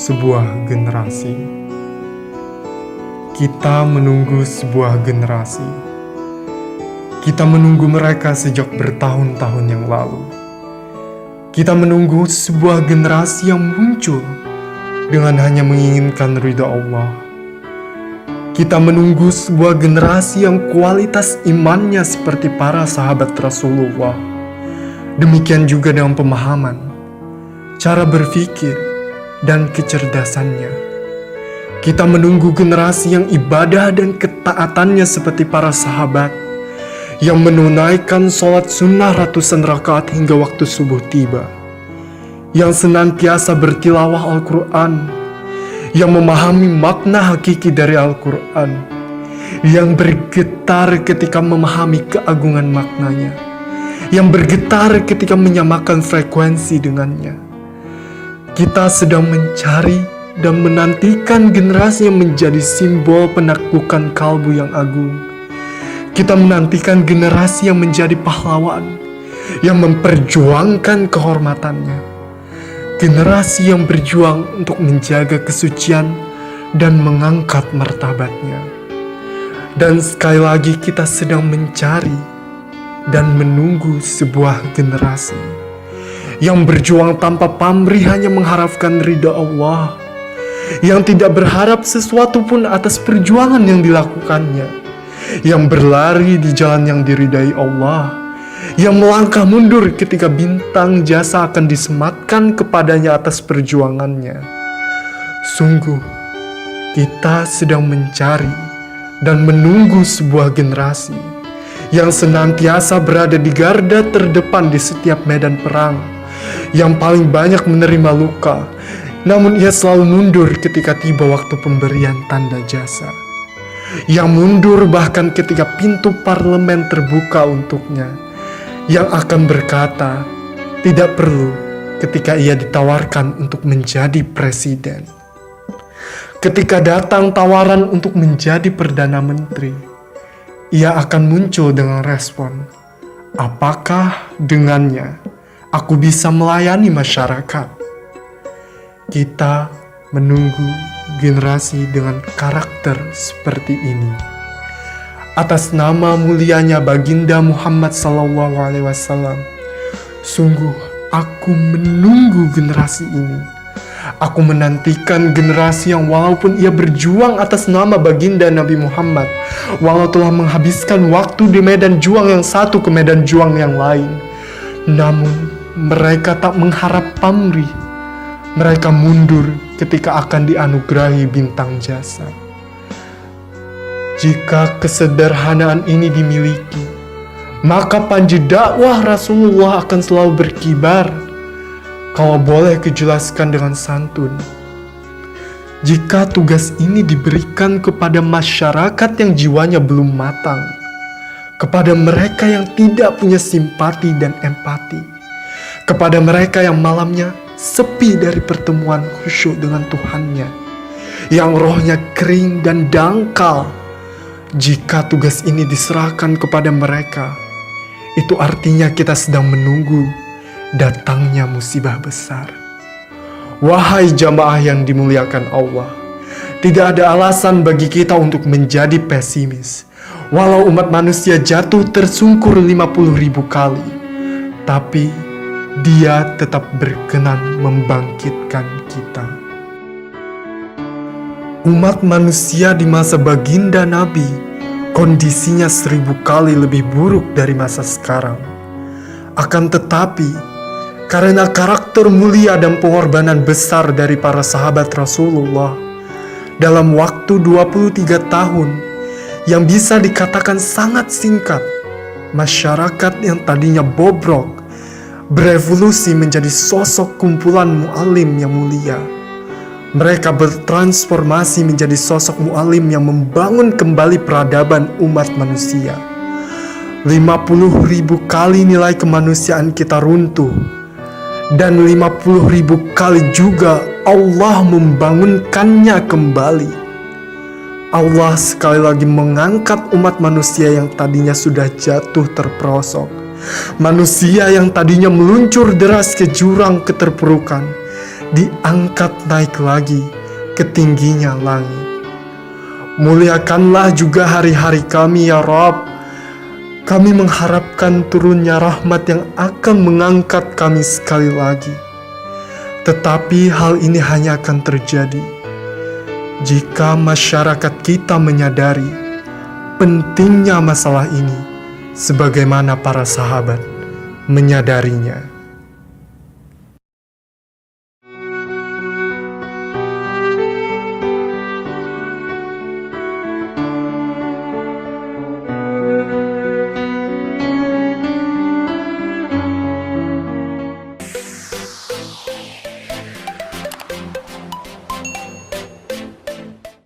sebuah generasi. Kita menunggu sebuah generasi. Kita menunggu mereka sejak bertahun-tahun yang lalu. Kita menunggu sebuah generasi yang muncul dengan hanya menginginkan ridha Allah. Kita menunggu sebuah generasi yang kualitas imannya seperti para sahabat Rasulullah. Demikian juga dengan pemahaman, cara berpikir, dan kecerdasannya. Kita menunggu generasi yang ibadah dan ketaatannya seperti para sahabat, yang menunaikan sholat sunnah ratusan rakaat hingga waktu subuh tiba, yang senantiasa bertilawah Al-Quran, yang memahami makna hakiki dari Al-Quran, yang bergetar ketika memahami keagungan maknanya, yang bergetar ketika menyamakan frekuensi dengannya. Kita sedang mencari dan menantikan generasi yang menjadi simbol penaklukan kalbu yang agung. Kita menantikan generasi yang menjadi pahlawan, yang memperjuangkan kehormatannya. Generasi yang berjuang untuk menjaga kesucian dan mengangkat martabatnya. Dan sekali lagi kita sedang mencari dan menunggu sebuah generasi yang berjuang tanpa pamrih hanya mengharapkan ridha Allah, yang tidak berharap sesuatu pun atas perjuangan yang dilakukannya, yang berlari di jalan yang diridai Allah, yang melangkah mundur ketika bintang jasa akan disematkan kepadanya atas perjuangannya. Sungguh, kita sedang mencari dan menunggu sebuah generasi yang senantiasa berada di garda terdepan di setiap medan perang, yang paling banyak menerima luka, namun ia selalu mundur ketika tiba waktu pemberian tanda jasa, yang mundur bahkan ketika pintu parlemen terbuka untuknya, yang akan berkata tidak perlu ketika ia ditawarkan untuk menjadi presiden. Ketika datang tawaran untuk menjadi perdana menteri, ia akan muncul dengan respon, apakah dengannya aku bisa melayani masyarakat? Kita menunggu generasi dengan karakter seperti ini. Atas nama mulianya Baginda Muhammad SAW, sungguh aku menunggu generasi ini. Aku menantikan generasi yang walaupun ia berjuang atas nama Baginda Nabi Muhammad, walau telah menghabiskan waktu di medan juang yang satu ke medan juang yang lain, namun mereka tak mengharap pamrih. Mereka mundur ketika akan dianugerahi bintang jasa. Jika kesederhanaan ini dimiliki, maka panji dakwah Rasulullah akan selalu berkibar. Kalau boleh kujelaskan dengan santun, jika tugas ini diberikan kepada masyarakat yang jiwanya belum matang, kepada mereka yang tidak punya simpati dan empati, kepada mereka yang malamnya sepi dari pertemuan khusyuk dengan Tuhannya, yang rohnya kering dan dangkal, jika tugas ini diserahkan kepada mereka, itu artinya kita sedang menunggu datangnya musibah besar. Wahai jamaah yang dimuliakan Allah, tidak ada alasan bagi kita untuk menjadi pesimis. Walau umat manusia jatuh tersungkur 50.000 kali, tapi Dia tetap berkenan membangkitkan kita. Umat manusia di masa Baginda Nabi kondisinya 1000 kali lebih buruk dari masa sekarang. Akan tetapi, karena karakter mulia dan pengorbanan besar dari para sahabat Rasulullah, dalam waktu 23 tahun yang bisa dikatakan sangat singkat, masyarakat yang tadinya bobrok berevolusi menjadi sosok kumpulan mu'alim yang mulia. Mereka bertransformasi menjadi sosok mu'alim yang membangun kembali peradaban umat manusia. 50.000 kali nilai kemanusiaan kita runtuh, dan 50.000 kali juga Allah membangunkannya kembali. Allah sekali lagi mengangkat umat manusia yang tadinya sudah jatuh terperosok, manusia yang tadinya meluncur deras ke jurang keterpurukan, diangkat naik lagi ke tingginya langit. Muliakanlah juga hari-hari kami ya Rabb. Kami mengharapkan turunnya rahmat yang akan mengangkat kami sekali lagi. Tetapi hal ini hanya akan terjadi jika masyarakat kita menyadari pentingnya masalah ini sebagaimana para sahabat menyadarinya.